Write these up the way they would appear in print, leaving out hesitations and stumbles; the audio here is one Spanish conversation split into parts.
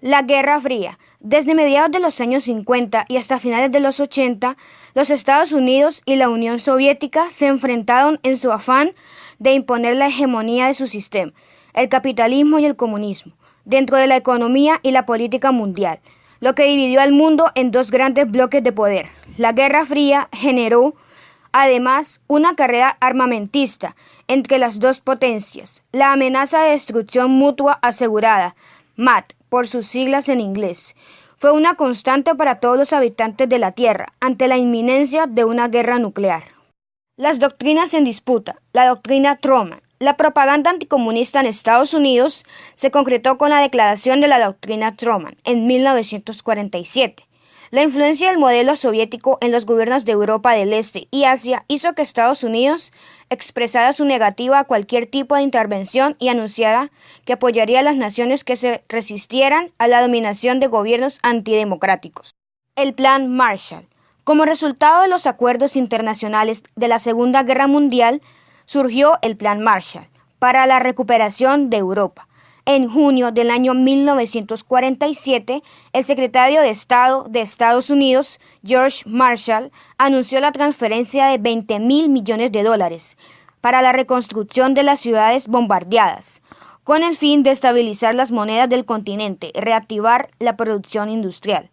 La Guerra Fría. Desde mediados de los años 50 y hasta finales de los 80, los Estados Unidos y la Unión Soviética se enfrentaron en su afán de imponer la hegemonía de su sistema, el capitalismo y el comunismo, dentro de la economía y la política mundial, lo que dividió al mundo en dos grandes bloques de poder. La Guerra Fría generó, además, una carrera armamentista entre las dos potencias, la amenaza de destrucción mutua asegurada, MAD, por sus siglas en inglés, fue una constante para todos los habitantes de la Tierra ante la inminencia de una guerra nuclear. Las doctrinas en disputa. La doctrina Truman. La propaganda anticomunista en Estados Unidos se concretó con la declaración de la doctrina Truman en 1947. La influencia del modelo soviético en los gobiernos de Europa del Este y Asia hizo que Estados Unidos expresara su negativa a cualquier tipo de intervención y anunciara que apoyaría a las naciones que se resistieran a la dominación de gobiernos antidemocráticos. El Plan Marshall. Como resultado de los acuerdos internacionales de la Segunda Guerra Mundial, surgió el Plan Marshall para la recuperación de Europa. En junio del año 1947, el secretario de Estado de Estados Unidos, George Marshall, anunció la transferencia de $20.000 millones para la reconstrucción de las ciudades bombardeadas, con el fin de estabilizar las monedas del continente y reactivar la producción industrial.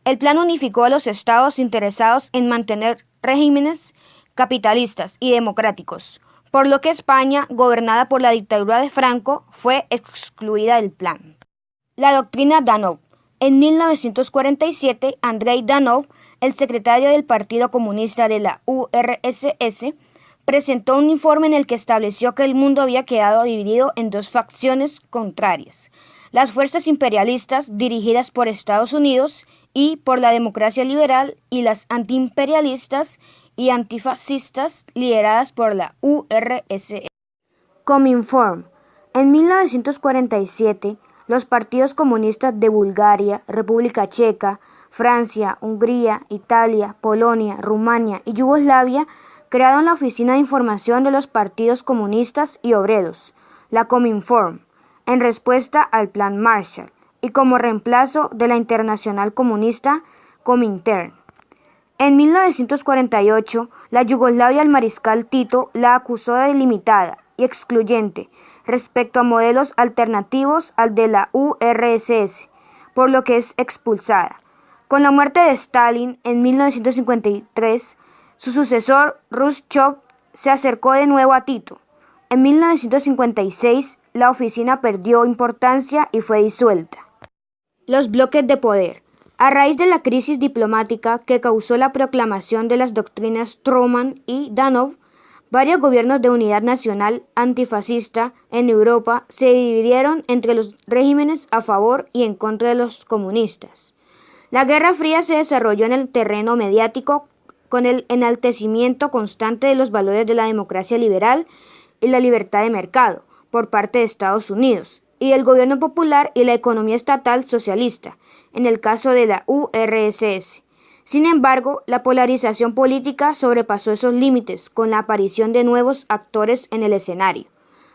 El plan unificó a los estados interesados en mantener regímenes capitalistas y democráticos, por lo que España, gobernada por la dictadura de Franco, fue excluida del plan. La doctrina Danov. En 1947, Andrei Danov, el secretario del Partido Comunista de la URSS, presentó un informe en el que estableció que el mundo había quedado dividido en dos facciones contrarias: las fuerzas imperialistas dirigidas por Estados Unidos y por la democracia liberal, y las antiimperialistas y antifascistas lideradas por la URSS. Cominform. En 1947, los partidos comunistas de Bulgaria, República Checa, Francia, Hungría, Italia, Polonia, Rumania y Yugoslavia crearon la Oficina de Información de los Partidos Comunistas y Obreros, la Cominform, en respuesta al Plan Marshall y como reemplazo de la Internacional Comunista Comintern. En 1948, la Yugoslavia del mariscal Tito la acusó de limitada y excluyente respecto a modelos alternativos al de la URSS, por lo que es expulsada. Con la muerte de Stalin en 1953, su sucesor Khrushchev se acercó de nuevo a Tito. En 1956, la oficina perdió importancia y fue disuelta. Los bloques de poder. A raíz de la crisis diplomática que causó la proclamación de las doctrinas Truman y Danov, varios gobiernos de unidad nacional antifascista en Europa se dividieron entre los regímenes a favor y en contra de los comunistas. La Guerra Fría se desarrolló en el terreno mediático con el enaltecimiento constante de los valores de la democracia liberal y la libertad de mercado por parte de Estados Unidos y el gobierno popular y la economía estatal socialista, en el caso de la URSS. Sin embargo, la polarización política sobrepasó esos límites con la aparición de nuevos actores en el escenario.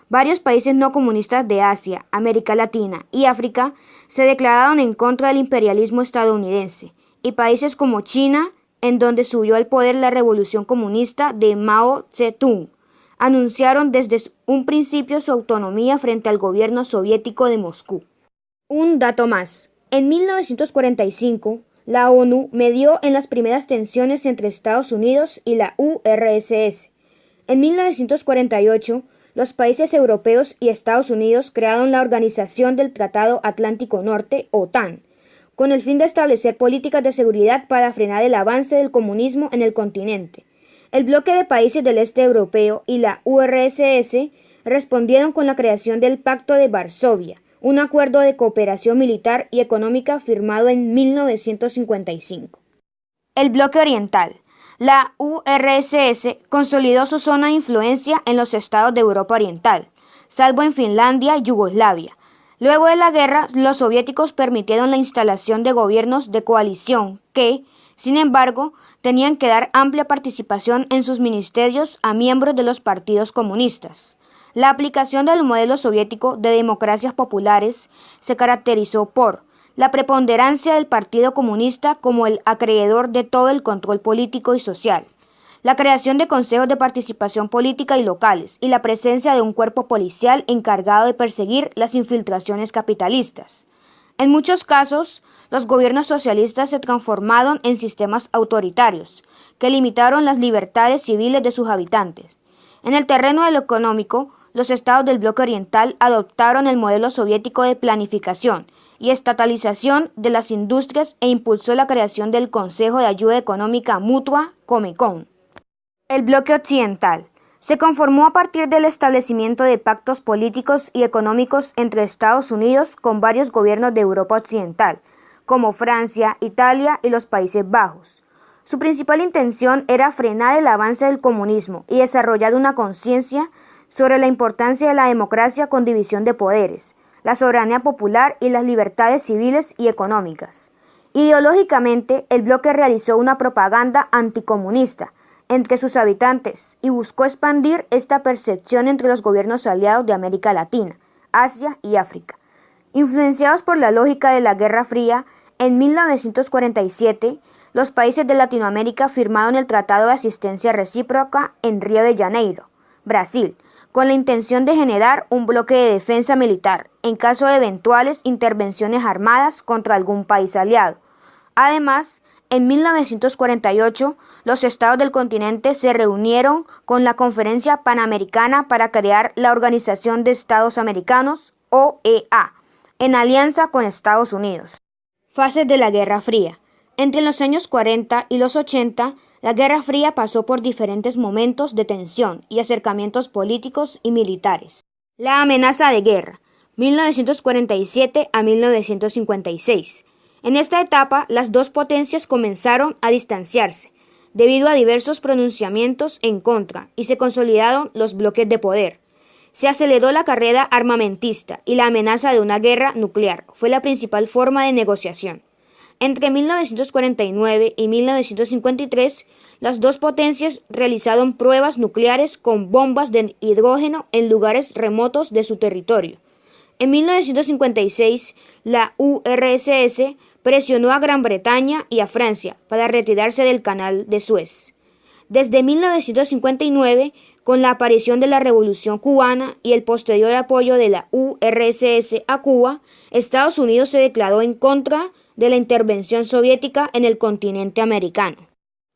Varios países no comunistas de Asia, América Latina y África se declararon en contra del imperialismo estadounidense, y países como China, en donde subió al poder la revolución comunista de Mao Zedong, anunciaron desde un principio su autonomía frente al gobierno soviético de Moscú. Un dato más. En 1945, la ONU medió en las primeras tensiones entre Estados Unidos y la URSS. En 1948, los países europeos y Estados Unidos crearon la Organización del Tratado Atlántico Norte, OTAN, con el fin de establecer políticas de seguridad para frenar el avance del comunismo en el continente. El bloque de países del este europeo y la URSS respondieron con la creación del Pacto de Varsovia, un acuerdo de cooperación militar y económica firmado en 1955. El bloque oriental. La URSS consolidó su zona de influencia en los estados de Europa Oriental, salvo en Finlandia y Yugoslavia. Luego de la guerra, los soviéticos permitieron la instalación de gobiernos de coalición que, sin embargo, tenían que dar amplia participación en sus ministerios a miembros de los partidos comunistas. La aplicación del modelo soviético de democracias populares se caracterizó por la preponderancia del Partido Comunista como el acreedor de todo el control político y social, la creación de consejos de participación política y locales, y la presencia de un cuerpo policial encargado de perseguir las infiltraciones capitalistas. En muchos casos, los gobiernos socialistas se transformaron en sistemas autoritarios, que limitaron las libertades civiles de sus habitantes. En el terreno de lo económico, los estados del bloque oriental adoptaron el modelo soviético de planificación y estatalización de las industrias e impulsó la creación del Consejo de Ayuda Económica Mutua, Comecon. El bloque occidental se conformó a partir del establecimiento de pactos políticos y económicos entre Estados Unidos con varios gobiernos de Europa Occidental, como Francia, Italia y los Países Bajos. Su principal intención era frenar el avance del comunismo y desarrollar una conciencia sobre la importancia de la democracia con división de poderes, la soberanía popular y las libertades civiles y económicas. Ideológicamente, el bloque realizó una propaganda anticomunista entre sus habitantes y buscó expandir esta percepción entre los gobiernos aliados de América Latina, Asia y África. Influenciados por la lógica de la Guerra Fría, en 1947, los países de Latinoamérica firmaron el Tratado de Asistencia Recíproca en Río de Janeiro, Brasil, con la intención de generar un bloque de defensa militar en caso de eventuales intervenciones armadas contra algún país aliado. Además, en 1948, los estados del continente se reunieron con la Conferencia Panamericana para crear la Organización de Estados Americanos, OEA, en alianza con Estados Unidos. Fases de la Guerra Fría. Entre los años 40 y los 80, la Guerra Fría pasó por diferentes momentos de tensión y acercamientos políticos y militares. La amenaza de guerra, 1947 a 1956. En esta etapa, las dos potencias comenzaron a distanciarse, debido a diversos pronunciamientos en contra, y se consolidaron los bloques de poder. Se aceleró la carrera armamentista y la amenaza de una guerra nuclear fue la principal forma de negociación. Entre 1949 y 1953, las dos potencias realizaron pruebas nucleares con bombas de hidrógeno en lugares remotos de su territorio. En 1956, la URSS presionó a Gran Bretaña y a Francia para retirarse del Canal de Suez. Desde 1959, con la aparición de la Revolución Cubana y el posterior apoyo de la URSS a Cuba, Estados Unidos se declaró en contra de la intervención soviética en el continente americano.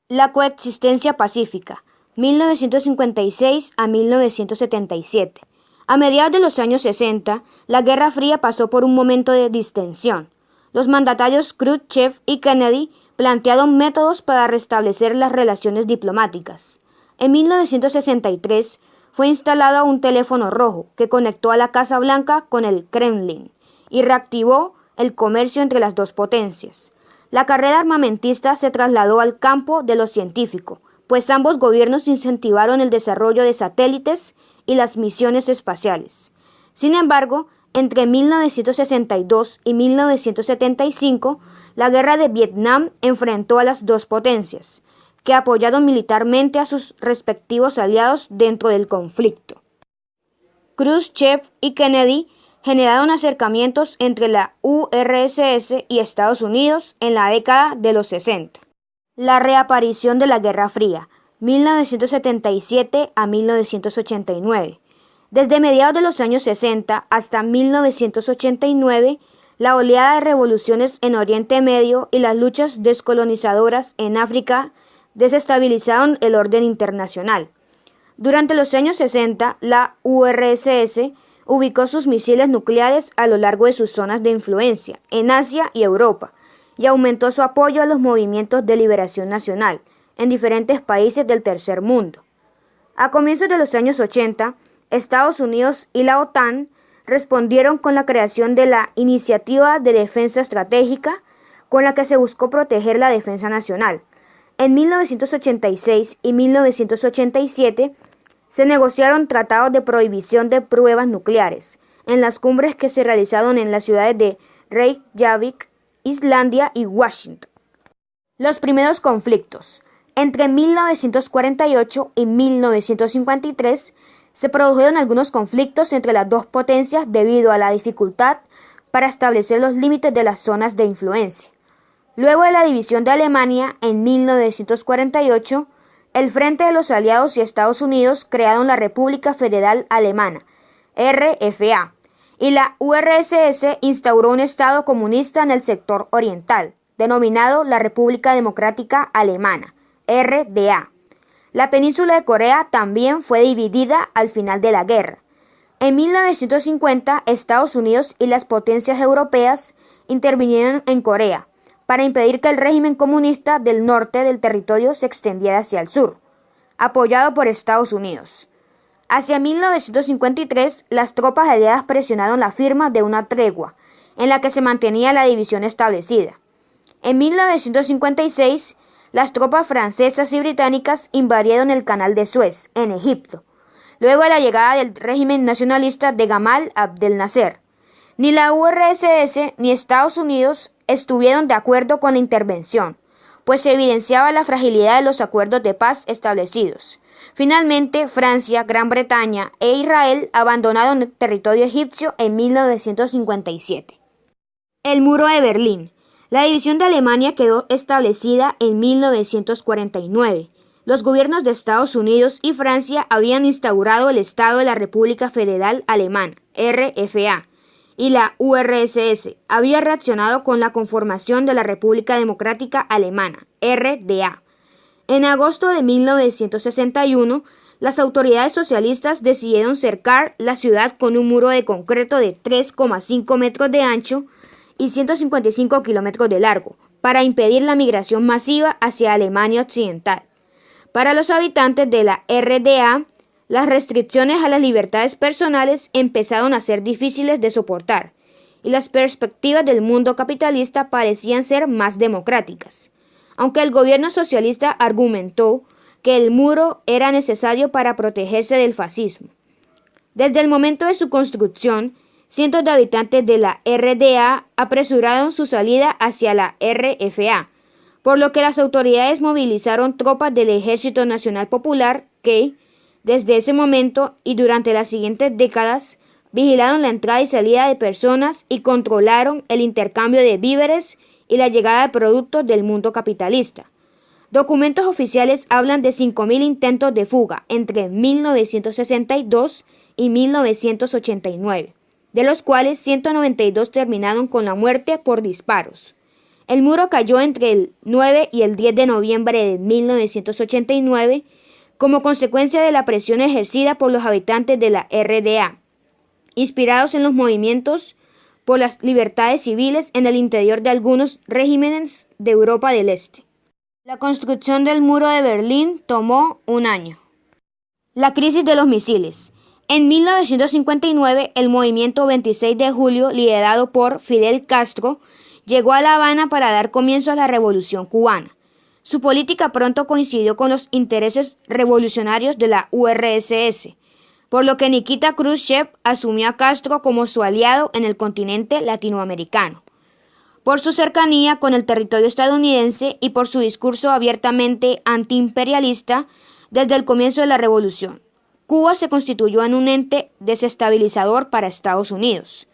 La coexistencia pacífica, 1956 a 1977. A mediados de los años 60, la Guerra Fría pasó por un momento de distensión. Los mandatarios Khrushchev y Kennedy plantearon métodos para restablecer las relaciones diplomáticas. En 1963 fue instalado un teléfono rojo que conectó a la Casa Blanca con el Kremlin y reactivó el comercio entre las dos potencias. La carrera armamentista se trasladó al campo de lo científico, pues ambos gobiernos incentivaron el desarrollo de satélites y las misiones espaciales. Sin embargo, entre 1962 y 1975, la guerra de Vietnam enfrentó a las dos potencias, que apoyaron militarmente a sus respectivos aliados dentro del conflicto. Khrushchev y Kennedy generaron acercamientos entre la URSS y Estados Unidos en la década de los 60. La reaparición de la Guerra Fría, 1977 a 1989. Desde mediados de los años 60 hasta 1989, la oleada de revoluciones en Oriente Medio y las luchas descolonizadoras en África desestabilizaron el orden internacional. Durante los años 60, la URSS ubicó sus misiles nucleares a lo largo de sus zonas de influencia, en Asia y Europa, y aumentó su apoyo a los movimientos de liberación nacional en diferentes países del tercer mundo. A comienzos de los años 80, Estados Unidos y la OTAN respondieron con la creación de la Iniciativa de Defensa Estratégica, con la que se buscó proteger la defensa nacional. En 1986 y 1987 se negociaron tratados de prohibición de pruebas nucleares en las cumbres que se realizaron en las ciudades de Reykjavik, Islandia y Washington. Los primeros conflictos. Entre 1948 y 1953 se produjeron algunos conflictos entre las dos potencias debido a la dificultad para establecer los límites de las zonas de influencia. Luego de la división de Alemania en 1948, el Frente de los Aliados y Estados Unidos crearon la República Federal Alemana, RFA, y la URSS instauró un Estado comunista en el sector oriental, denominado la República Democrática Alemana, RDA. La península de Corea también fue dividida al final de la guerra. En 1950, Estados Unidos y las potencias europeas intervinieron en Corea para impedir que el régimen comunista del norte del territorio se extendiera hacia el sur, apoyado por Estados Unidos. Hacia 1953, las tropas aliadas presionaron la firma de una tregua, en la que se mantenía la división establecida. En 1956, las tropas francesas y británicas invadieron el Canal de Suez, en Egipto, luego de la llegada del régimen nacionalista de Gamal Abdel Nasser. Ni la URSS ni Estados Unidos estuvieron de acuerdo con la intervención, pues se evidenciaba la fragilidad de los acuerdos de paz establecidos. Finalmente, Francia, Gran Bretaña e Israel abandonaron el territorio egipcio en 1957. El Muro de Berlín. La división de Alemania quedó establecida en 1949. Los gobiernos de Estados Unidos y Francia habían instaurado el Estado de la República Federal Alemana, RFA, y la URSS había reaccionado con la conformación de la República Democrática Alemana, RDA. En agosto de 1961, las autoridades socialistas decidieron cercar la ciudad con un muro de concreto de 3,5 metros de ancho y 155 kilómetros de largo, para impedir la migración masiva hacia Alemania Occidental. Para los habitantes de la RDA, las restricciones a las libertades personales empezaron a ser difíciles de soportar, y las perspectivas del mundo capitalista parecían ser más democráticas, aunque el gobierno socialista argumentó que el muro era necesario para protegerse del fascismo. Desde el momento de su construcción, cientos de habitantes de la RDA apresuraron su salida hacia la RFA, por lo que las autoridades movilizaron tropas del Ejército Nacional Popular que, desde ese momento y durante las siguientes décadas, vigilaron la entrada y salida de personas y controlaron el intercambio de víveres y la llegada de productos del mundo capitalista. Documentos oficiales hablan de 5.000 intentos de fuga entre 1962 y 1989, de los cuales 192 terminaron con la muerte por disparos. El muro cayó entre el 9 y el 10 de noviembre de 1989 como consecuencia de la presión ejercida por los habitantes de la RDA, inspirados en los movimientos por las libertades civiles en el interior de algunos regímenes de Europa del Este. La construcción del muro de Berlín tomó un año. La crisis de los misiles. En 1959, el movimiento 26 de julio, liderado por Fidel Castro, llegó a La Habana para dar comienzo a la Revolución cubana. Su política pronto coincidió con los intereses revolucionarios de la URSS, por lo que Nikita Khrushchev asumió a Castro como su aliado en el continente latinoamericano. Por su cercanía con el territorio estadounidense y por su discurso abiertamente antiimperialista desde el comienzo de la revolución, Cuba se constituyó en un ente desestabilizador para Estados Unidos.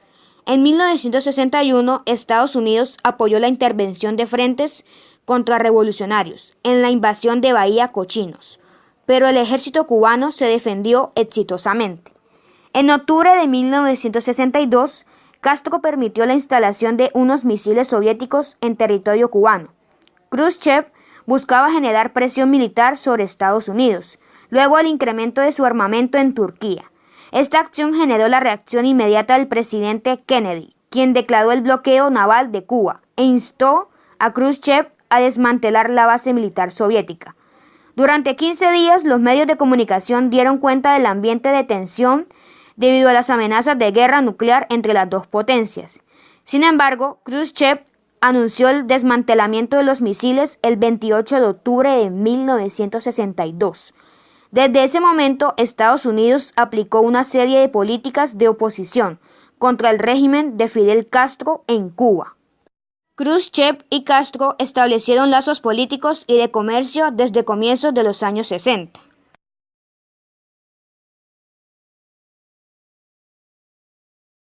En 1961, Estados Unidos apoyó la intervención de frentes contrarrevolucionarios en la invasión de Bahía Cochinos, pero el ejército cubano se defendió exitosamente. En octubre de 1962, Castro permitió la instalación de unos misiles soviéticos en territorio cubano. Khrushchev buscaba generar presión militar sobre Estados Unidos, luego el incremento de su armamento en Turquía. Esta acción generó la reacción inmediata del presidente Kennedy, quien declaró el bloqueo naval de Cuba e instó a Khrushchev a desmantelar la base militar soviética. Durante 15 días, los medios de comunicación dieron cuenta del ambiente de tensión debido a las amenazas de guerra nuclear entre las dos potencias. Sin embargo, Khrushchev anunció el desmantelamiento de los misiles el 28 de octubre de 1962. Desde ese momento, Estados Unidos aplicó una serie de políticas de oposición contra el régimen de Fidel Castro en Cuba. Khrushchev y Castro establecieron lazos políticos y de comercio desde comienzos de los años 60.